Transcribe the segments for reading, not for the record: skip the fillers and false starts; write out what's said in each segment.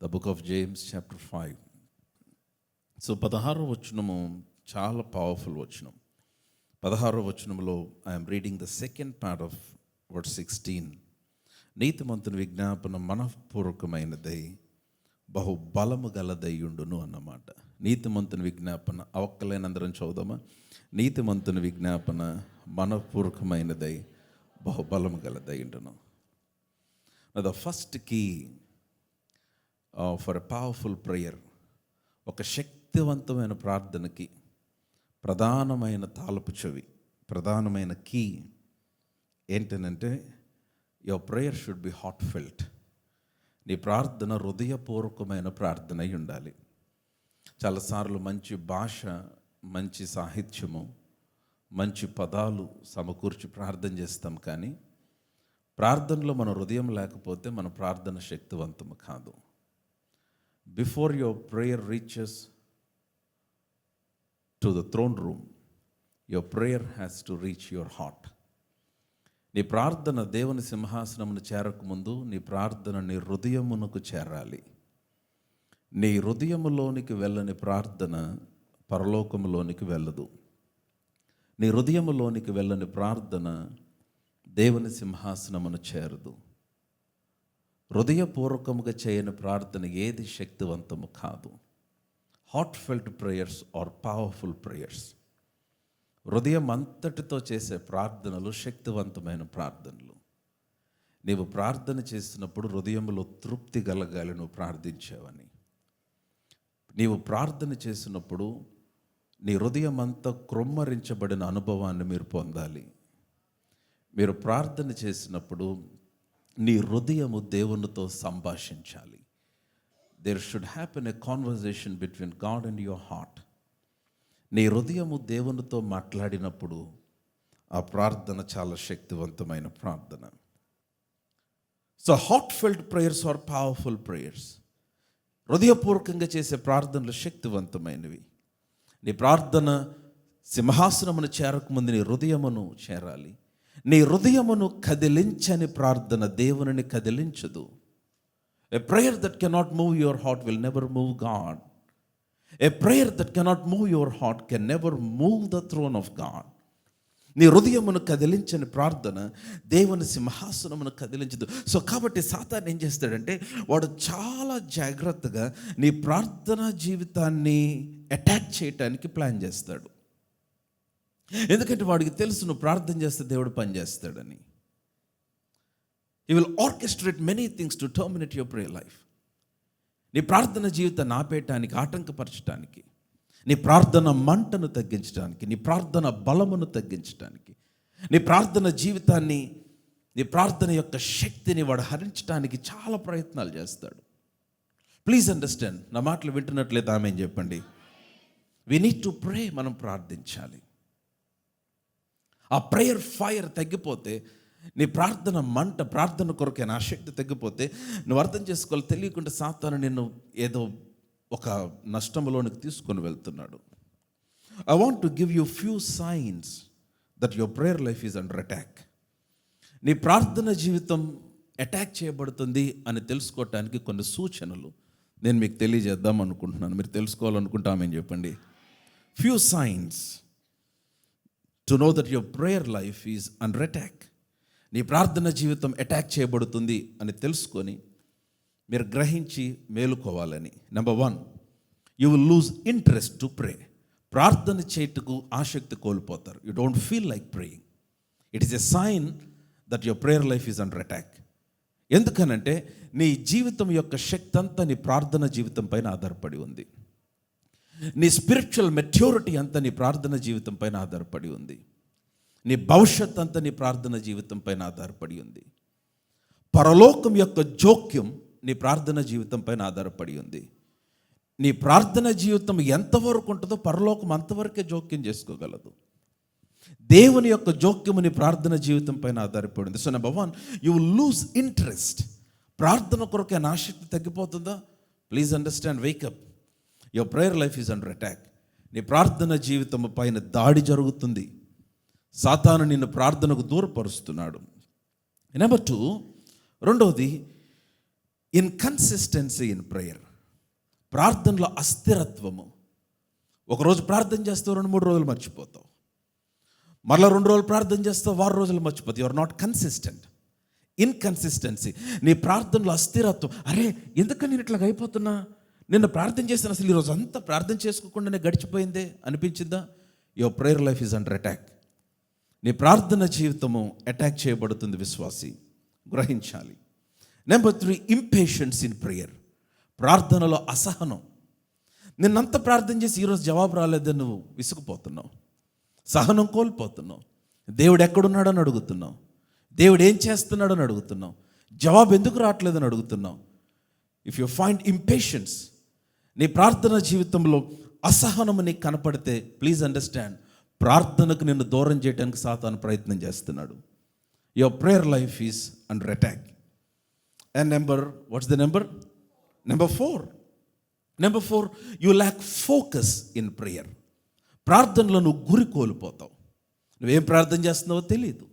The book of James chapter 5. So 16వ వచనము చాలా పవర్ఫుల్ వచనం. 16వ వచనంలో I'm reading the second part of verse 16. నీతిమంతుని విజ్ఞాపన మనఃపూర్వకమైనదై బహుబలము గలదయ్యుండును అన్నమాట. నీతిమంతుని విజ్ఞాపన అవక్కలైనందరం చదువుదామా? నీతిమంతుని విజ్ఞాపన మనఃపూర్వకమైనదై బహుబలము గలదయ్యుండును. The first key for a powerful prayer, ఒక శక్తివంతమైన ప్రార్థనకి ప్రధానమైన తాళపు చెవి, ప్రధానమైన కీ ఏంటనంటే your prayer should be heartfelt. నీ ప్రార్థన హృదయపూర్వకమైన ప్రార్థన అయి ఉండాలి. చాలాసార్లు మంచి భాష, మంచి సాహిత్యము, మంచి పదాలు సమకూర్చి ప్రార్థన చేస్తాం, కానీ ప్రార్థనలో మన హృదయం లేకపోతే మన ప్రార్థన శక్తివంతము కాదు. Before your prayer reaches to the throne room, your prayer has to reach your heart. నీ ప్రార్థన దేవుని సింహాసనమును చేరకముందు నీ ప్రార్థన నీ హృదయమునకు చేరాలి. నీ హృదయములోనికి వెళ్ళని ప్రార్థన పరలోకములోనికి వెళ్ళదు. నీ హృదయములోనికి వెళ్ళని ప్రార్థన దేవుని సింహాసనమును చేరదు. హృదయపూర్వకముగా చేయని ప్రార్థన ఏది శక్తివంతము కాదు. Heartfelt prayers are powerful prayers. హృదయం అంతటితో చేసే ప్రార్థనలు శక్తివంతమైన ప్రార్థనలు. నీవు ప్రార్థన చేసినప్పుడు హృదయంలో తృప్తి కలగాలి. నువ్వు ప్రార్థించావని నీవు ప్రార్థన చేసినప్పుడు నీ హృదయం అంతా క్రొమ్మరించబడిన అనుభవాన్ని మీరు పొందాలి. మీరు ప్రార్థన చేసినప్పుడు నీ హృదయము దేవునితో సంభాషించాలి. There should happen a conversation between God and your heart. నీ హృదయము దేవునితో మాట్లాడినప్పుడు ఆ ప్రార్థన చాలా శక్తివంతమైన ప్రార్థన. So heartfelt prayers are powerful prayers. హృదయపూర్వకంగా చేసే ప్రార్థనలు శక్తివంతమైనవి. నీ ప్రార్థన సింహాసనమును చేరకముందు నీ హృదయమును చేరాలి. నీ హృదయమును కదిలించని ప్రార్థన దేవునిని కదిలించదు. A prayer that cannot move your heart will never move God. A prayer that cannot move your heart can never move the throne of God. నీ హృదయమును కదిలించని ప్రార్థన దేవుని సింహాసనమును కదిలించదు. సో కాబట్టి సాతాను ఏం చేస్తాడంటే వాడు చాలా జాగ్రత్తగా నీ ప్రార్థనా జీవితాన్ని అటాక్ చేయటానికి ప్లాన్ చేస్తాడు. ఎందుకంటే వాడికి తెలుసు నువ్వు ప్రార్థన చేస్తే దేవుడు పని చేస్తాడని. He will orchestrate many things to terminate your prayer life. నీ ప్రార్థన జీవితాన్ని ఆపేయటానికి, ఆటంకపరచడానికి, నీ ప్రార్థన మంటను తగ్గించడానికి, నీ ప్రార్థన బలమును తగ్గించడానికి, నీ ప్రార్థన జీవితాన్ని, నీ ప్రార్థన యొక్క శక్తిని వాడు హరించడానికి చాలా ప్రయత్నాలు చేస్తాడు. Please understand. నా మాటలు వింటున్నట్లయితే ఆమేన్ చెప్పండి. We need to pray. మనం ప్రార్థించాలి. ఆ ప్రేయర్ ఫైర్ తగ్గిపోతే, నీ ప్రార్థన మంట, ప్రార్థన కొరకే నా శక్తి తగ్గిపోతే నువ్వు అర్థం చేసుకోవాలి, తెలియకుండా సాతాను నిన్ను ఏదో ఒక నష్టంలోనికి తీసుకొని వెళ్తున్నాడు. I want to give you few science that your prayer life is under attack. నీ ప్రార్థన జీవితం అటాక్ చేయబడుతుంది అని తెలుసుకోవటానికి కొన్ని సూచనలు నేను మీకు తెలియజేద్దాం అనుకుంటున్నాను. మీరు తెలుసుకోవాలనుకుంటామని చెప్పండి. Few signs to know that your prayer life is under attack. నీ ప్రార్థన జీవితం అటాక్ చేయబడుతుంది అని తెలుసుకొని మీరు గ్రహించి మేలుకోవాలని. Number 1, you will lose interest to pray. ప్రార్థన చేయటకు ఆసక్తి కోల్పోతారు. You don't feel like praying. It is a sign that your prayer life is under attack. ఎందుకనంటే నీ జీవితం యొక్క శక్తి అంతా నీ ప్రార్థన జీవితం పైన ఆధారపడి ఉంది. నీ స్పిరిచువల్ మెచ్యూరిటీ అంతా నీ ప్రార్థన జీవితం పైన ఆధారపడి ఉంది. నీ భవిష్యత్ అంతా నీ ప్రార్థన జీవితం పైన ఆధారపడి ఉంది. పరలోకం యొక్క జోక్యం నీ ప్రార్థన జీవితం పైన ఆధారపడి ఉంది. నీ ప్రార్థన జీవితం ఎంతవరకు ఉంటుందో పరలోకం అంతవరకే జోక్యం చేసుకోగలదు. దేవుని యొక్క జోక్యము నీ ప్రార్థన జీవితం పైన ఆధారపడి ఉంది. So number 1, you will lose interest. ప్రార్థన కొరకే నా ఆసక్తి తగ్గిపోతుందా? Please understand, wake up. Your prayer life is under attack. నీ ప్రార్థన జీవితం పైన దాడి జరుగుతుంది. సాతాను నిన్ను ప్రార్థనకు దూరపరుస్తున్నాడు. నెంబర్ 2, రెండవది, ఇన్కన్సిస్టెన్సీ ఇన్ ప్రేయర్, ప్రార్థనలో అస్థిరత్వము. ఒకరోజు ప్రార్థన చేస్తావు, 2-3 రోజులు మర్చిపోతావు. మరలా 2 రోజులు ప్రార్థన చేస్తావు, 6 రోజులు మర్చిపోతావు. You are not consistent. Inconsistency, నీ ప్రార్థనలో అస్థిరత్వం. అరే ఎందుకని నేను ఇట్లాగ అయిపోతున్నా, నిన్న ప్రార్థన చేస్తాను, అసలు ఈరోజు అంతా ప్రార్థన చేసుకోకుండానే గడిచిపోయిందే అనిపించిందా? Your prayer life is under attack. నీ ప్రార్థన జీవితము అటాక్ చేయబడుతుంది, విశ్వాసి గ్రహించాలి. నెంబర్ 3, ఇంపేషెన్స్ ఇన్ ప్రేయర్, ప్రార్థనలో అసహనం. నిన్నంత ప్రార్థన చేసి ఈరోజు జవాబు రాలేదని నువ్వు విసుగుపోతున్నావు, సహనం కోల్పోతున్నావు. దేవుడు ఎక్కడున్నాడని అడుగుతున్నావు, దేవుడు ఏం చేస్తున్నాడని అడుగుతున్నావు, జవాబు ఎందుకు రావట్లేదని అడుగుతున్నావు. ఇఫ్ యు ఫైండ్ ఇంపేషెన్స్, నీ ప్రార్థన జీవితంలో అసహనము నీకు కనపడితే, ప్లీజ్ అండర్స్టాండ్, ప్రార్థనకు నిన్ను దూరం చేయడానికి సాతాను ప్రయత్నం చేస్తున్నాడు. Your prayer life is under attack. And what's the number 4, you lakh focus in prayer. ప్రార్థనలో నువ్వు గురి కోల్పోతావు. నువ్వేం ప్రార్థన చేస్తున్నావో తెలియదు.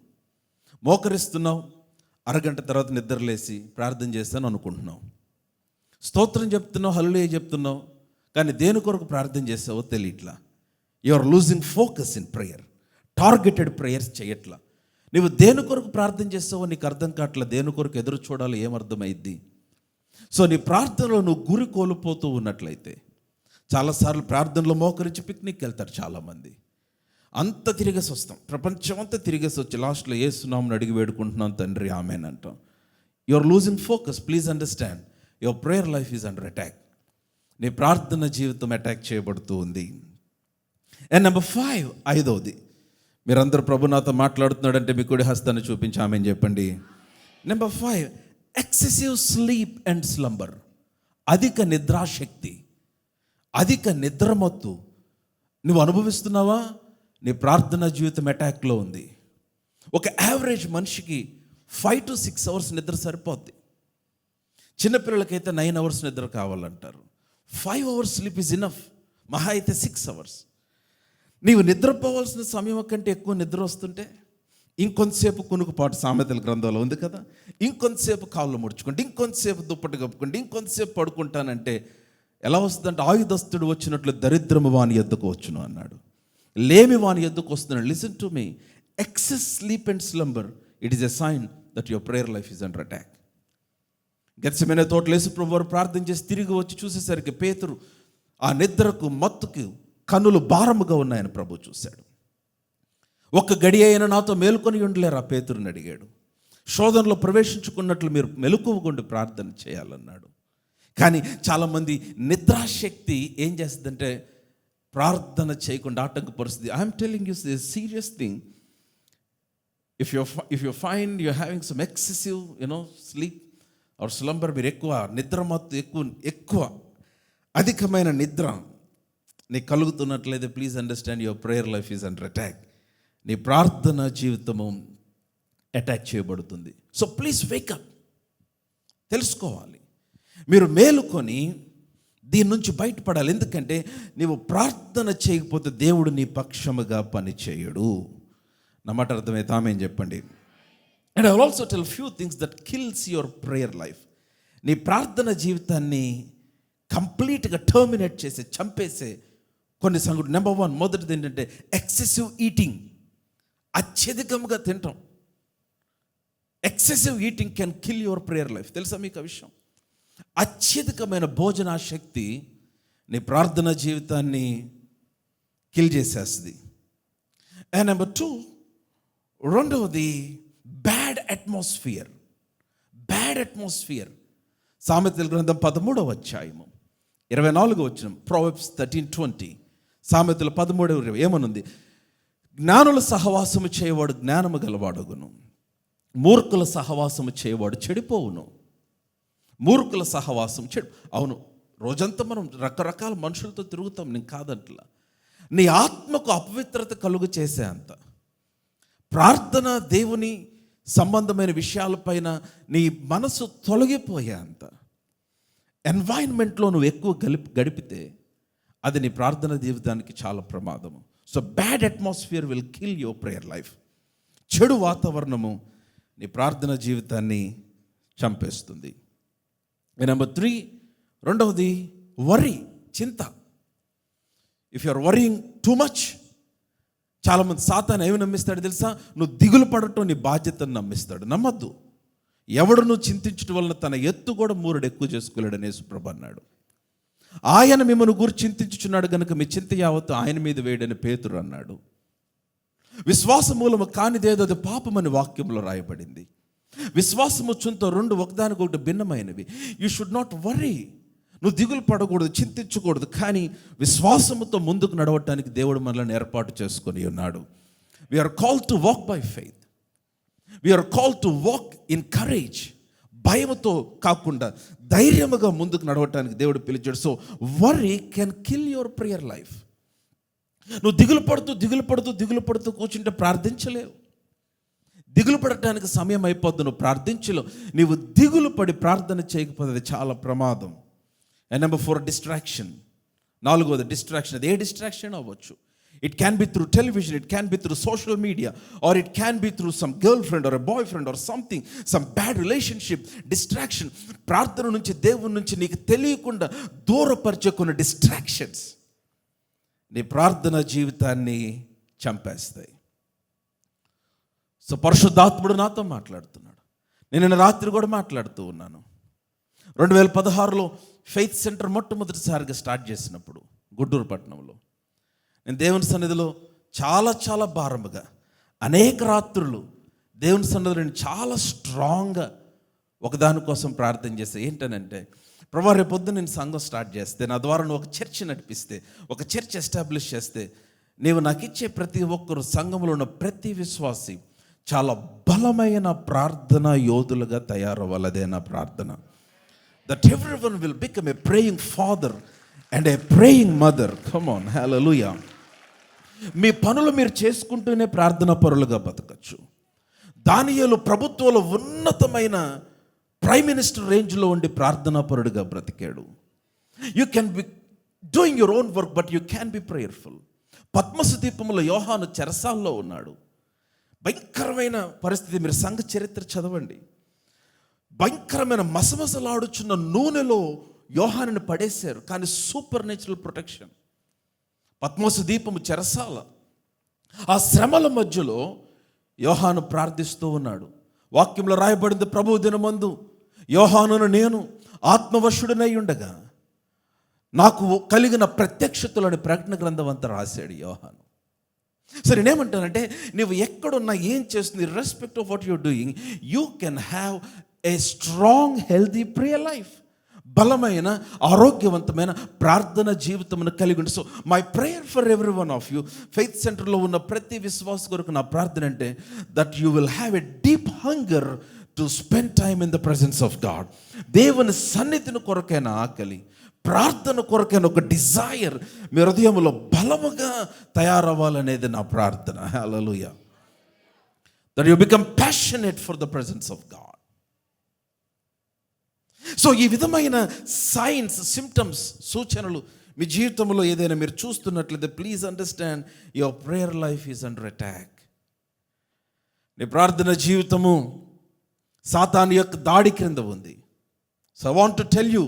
మోకరిస్తున్నావు, అరగంట తర్వాత నిద్రలేసి ప్రార్థన చేస్తాను అనుకుంటున్నావు. స్తోత్రం చెప్తున్నావు, హల్లెలూయా చెప్తున్నావు, కానీ దేని కొరకు ప్రార్థన చేస్తావో తెలియట్లా. You are losing focus in prayer. Targeted prayers చేయట్లా. నువ్వు దేని కొరకు ప్రార్థన చేస్తావో నీకు అర్థం కావట్లా. దేని కొరకు ఎదురు చూడాలో ఏమర్థమైద్ది. సో నీ ప్రార్థనలో నువ్వు గురి కోల్పోతూ ఉన్నట్లయితే, చాలాసార్లు ప్రార్థనలో మోకరించి పిక్నిక్ వెళ్తారు చాలామంది. అంత తిరిగేసి వస్తాం, ప్రపంచం అంతా తిరిగేసి వచ్చి లాస్ట్లో యేసునామమున అడిగి వేడుకుంటున్నాం తండ్రి ఆమేన్ అంటాం. You are losing focus. Please understand, your prayer life is under attack. నీ ప్రార్థన జీవితం అటాక్ చేయబడుతూ ఉంది. అండ్ నెంబర్ 5, 5వది, మీరందరూ ప్రభు నాతో మాట్లాడుతున్నాడంటే మీ కుడి హస్తాన్ని చూపించి ఆమేన్ చెప్పండి. Number 5, excessive sleep and slumber. అధిక నిద్రాశక్తి, అధిక నిద్రమత్తు నువ్వు అనుభవిస్తున్నావా? నీ ప్రార్థన జీవితం అటాక్లో ఉంది. ఒక యావరేజ్ మనిషికి 5 to 6 hours నిద్ర సరిపోద్ది. చిన్నపిల్లలకైతే 9 hours నిద్ర కావాలంటారు. 5 hours స్లీప్ ఈజ్ ఇనఫ్. మహా అయితే 6 hours. నీవు నిద్రపోవాల్సిన సమయం కంటే ఎక్కువ నిద్ర వస్తుంటే ఇంకొంతసేపు కునుకుపాటు, సామెతల గ్రంథంలో ఉంది కదా, ఇంకొంతసేపు కాళ్ళు ముడుచుకుంటే, ఇంకొంతసేపు దుప్పటి కప్పుకుంటే, ఇంకొంతసేపు పడుకుంటానంటే ఎలా వస్తుందంటే, ఆయుధస్తుడు వచ్చినట్లు దరిద్రము వాని ఎద్దుకు వచ్చును అన్నాడు. లేమి వాని ఎద్దుకు వస్తున్నాడు. Listen to me, excess sleep and slumber, it is a sign that your prayer life is under attack. Gethsemane తోటలో యేసు ప్రభువు ప్రార్థన చేసి తిరిగి వచ్చి చూసేసరికి పేతురు ఆ నిద్రకు మత్తుకు కన్నులు భారముగా ఉన్నాయని ప్రభు చూశాడు. ఒక్క గడి అయినా నాతో మేలుకొని ఉండలేరా పేతురుని అడిగాడు. శోధనలో ప్రవేశించుకున్నట్లు మీరు మెలకువగొండి ప్రార్థన చేయాలన్నాడు. కానీ చాలామంది నిద్రాశక్తి ఏం చేస్తుందంటే ప్రార్థన చేయకుండా ఆటంకపరుస్తుంది. I'm telling you this serious thing. If you find you having some excessive sleep or slumber, మీరు ఎక్కువ నిద్రమత్తు, ఎక్కువ అధికమైన నిద్ర నీకు కలుగుతున్నట్లయితే, please understand, your prayer life is under attack. నీ ప్రార్థన జీవితము అటాక్ చేయబడుతుంది. So please wake up. తెలుసుకోవాలి, మీరు మేలుకొని దీని నుంచి బయటపడాలి. ఎందుకంటే నీవు ప్రార్థన చేయకపోతే దేవుడు నీ పక్షముగా పని చేయడు. నా మాట అర్థమైతే ఆమేన్ చెప్పండి. And I will also tell few things that kills your prayer life. నీ ప్రార్థన జీవితాన్ని కంప్లీట్గా టర్మినేట్ చేసే, చంపేసే కొన్ని సంఘటనలు. నెంబర్ 1, మొదటిది ఏంటంటే ఎక్సెసివ్ ఈటింగ్. అత్యధికంగా తింటాం. Excessive eating can kill your prayer life. తెలుసా మీకు ఆ విషయం? అత్యధికమైన భోజనాశక్తి నీ ప్రార్థన జీవితాన్ని కిల్ చేసేస్తుంది. అండ్ నెంబర్ 2, రెండవది బ్యాడ్ అట్మాస్ఫియర్. సామెతల గ్రంథం 13వ అధ్యాయము 24వ వచనం, Proverbs 13:20. సామెతలు 13:20 ఏమనుంది? జ్ఞానుల సహవాసము చేయవాడు జ్ఞానము గలవాడుగును, మూర్ఖుల సహవాసము చేయవాడు చెడిపోవును. మూర్ఖుల సహవాసం అవును, రోజంతా మనం రకరకాల మనుషులతో తిరుగుతాం, నేను కాదంటలా. నీ ఆత్మకు అపవిత్రత కలుగు చేసే అంత ప్రార్థన, దేవుని సంబంధమైన విషయాలపైన నీ మనసు తొలగిపోయే అంత ఎన్వైరన్మెంట్లో నువ్వు ఎక్కువ గడిపితే అది నీ ప్రార్థన జీవితానికి చాలా ప్రమాదము. So bad atmosphere will kill your prayer life. చెడు వాతావరణము నీ ప్రార్థన జీవితాన్ని చంపేస్తుంది. నెంబర్ 3, రెండవది వరీ, చింత. If you are worrying too much, చాలామంది సాతాను ఏమి నమ్మిస్తాడు తెలుసా? నువ్వు దిగులు పడటం నీ బాధ్యతను నమ్మిస్తాడు. నమ్మద్దు. ఎవడు నువ్వు చింతించడం వలన తన ఎత్తు కూడా మూరుడు ఎక్కువ చేసుకోలేడని యేసుప్రభు అన్నాడు. ఆయన మిమ్మల్ని గురించి చింతించుచున్నాడు కనుక మీ చింత యావత్తు ఆయన మీద వేయడని పేతురు అన్నాడు. విశ్వాస మూలము కానిదేదో అది పాపమని వాక్యంలో రాయబడింది. విశ్వాసము చుంతో రెండు ఒకదానికొకటి భిన్నమైనవి. You should not worry. నువ్వు దిగులు పడకూడదు, చింతించకూడదు. కానీ విశ్వాసముతో ముందుకు నడవటానికి దేవుడు మనల్ని ఏర్పాటు చేసుకొని ఉన్నాడు. We are called to walk by faith. We are called to walk in courage. భయముతో కాకుండా ధైర్యముగా ముందుకు నడవటానికి దేవుడు పిలిచాడు. So worry can kill your prayer life. నువ్వు దిగులు పడుతూ కూర్చుంటే ప్రార్థించలేవు. దిగులు పడటానికి సమయం అయిపోద్దు, నువ్వు ప్రార్థించలేవు. నీవు దిగులు పడి ప్రార్థన చేయకపోతే అది చాలా ప్రమాదం. And number 4, distraction. 4వది డిస్ట్రాక్షన్. అది ఏ డిస్ట్రాక్షన్ అవ్వచ్చు. It can be through television, it can be through social media, or it can be through some girlfriend or a boyfriend or something, some bad relationship. Distraction, ప్రార్థన నుంచి, దేవుని నుంచి నీకు తెలియకుండా దూరపరిచే కొన్ని డిస్ట్రాక్షన్స్ నీ ప్రార్థన జీవితాన్ని చంపేస్తాయి. సో పరిశుద్ధాత్ముడు నాతో మాట్లాడుతున్నాడు. నేను నిన్న రాత్రి కూడా మాట్లాడుతూ ఉన్నాను. 2016లో ఫెయిత్ సెంటర్ మొట్టమొదటిసారిగా స్టార్ట్ చేసినప్పుడు గుంటూరు పట్టణంలో నేను దేవుని సన్నిధిలో చాలా భారముగా అనేక రాత్రులు దేవుని సన్నిధిలో నేను చాలా స్ట్రాంగ్గా ఒకదానికోసం ప్రార్థన చేస్తాను. ఏంటనంటే, ప్రభువా రేపు పొద్దున్న నేను సంఘం స్టార్ట్ చేస్తే, నా ద్వారా నువ్వు ఒక చర్చ్ నడిపిస్తే, ఒక చర్చ్ ఎస్టాబ్లిష్ చేస్తే, నీవు నాకు ఇచ్చే ప్రతి ఒక్కరు, సంఘంలో ఉన్న ప్రతి విశ్వాసి చాలా బలమైన ప్రార్థన యోధులుగా తయారవ్వాలదే నా ప్రార్థన. That everyone will become a praying father and a praying mother. Come on, hallelujah. మీ పనులు మీరు చేసుకుంటూనే ప్రార్థనా పరులుగా బతకచ్చు. దానియేలు ప్రభుత్వంలో ఉన్నతమైన ప్రైమ్ మినిస్టర్ రేంజ్లో ఉండి ప్రార్థనా పరుడుగా బ్రతికాడు. You can be doing your own work, but you can be prayerful. Patmos దీపంలో యోహాను చెరసాల్లో ఉన్నాడు. భయంకరమైన పరిస్థితి. మీరు సంఘ చరిత్ర చదవండి. భయంకరమైన మసమసలాడుచున్న నూనెలో యోహానుని పడేశారు. కానీ సూపర్ నేచురల్ ప్రొటెక్షన్. పద్మసు దీపము చెరసాల. ఆ శ్రమల మధ్యలో యోహాను ప్రార్థిస్తూ ఉన్నాడు. వాక్యంలో రాయబడింది, ప్రభువు దినమందు యోహానును నేను ఆత్మవశుడనై ఉండగా నాకు కలిగిన ప్రత్యక్షతలని ప్రకటన గ్రంథం అంతా రాశాడు యోహాను. సరే, నేనేమంటానంటే, నువ్వు ఎక్కడున్నా ఏం చేస్తుంది, respect of what you're doing, you can have a strong healthy prayer life. బలమైన ఆరోగ్యవంతమైన ప్రార్థన జీవితమును కలిగి ఉండి. So my prayer for every one of you, faith సెంటర్లో ఉన్న ప్రతి విశ్వాస కొరకు నా ప్రార్థన అంటే, that you will have a deep hunger to spend time in the presence of God. దేవుని సన్నిధిని కొరకైన ఆకలి, ప్రార్థన కొరకైన ఒక డిజైర్ మీ హృదయంలో బలముగా తయారవ్వాలనేది నా ప్రార్థన. Hallelujah. That you become passionate for the presence of God. So ఈ విధమైన సైన్స్, సిమ్టమ్స్, సూచనలు మీ జీవితంలో ఏదైనా మీరు చూస్తున్నట్లయితే, please understand your prayer life is under attack. నీ ప్రార్థన జీవితము సాతాను యొక్క దాడి క్రింద ఉంది. So I want to tell you,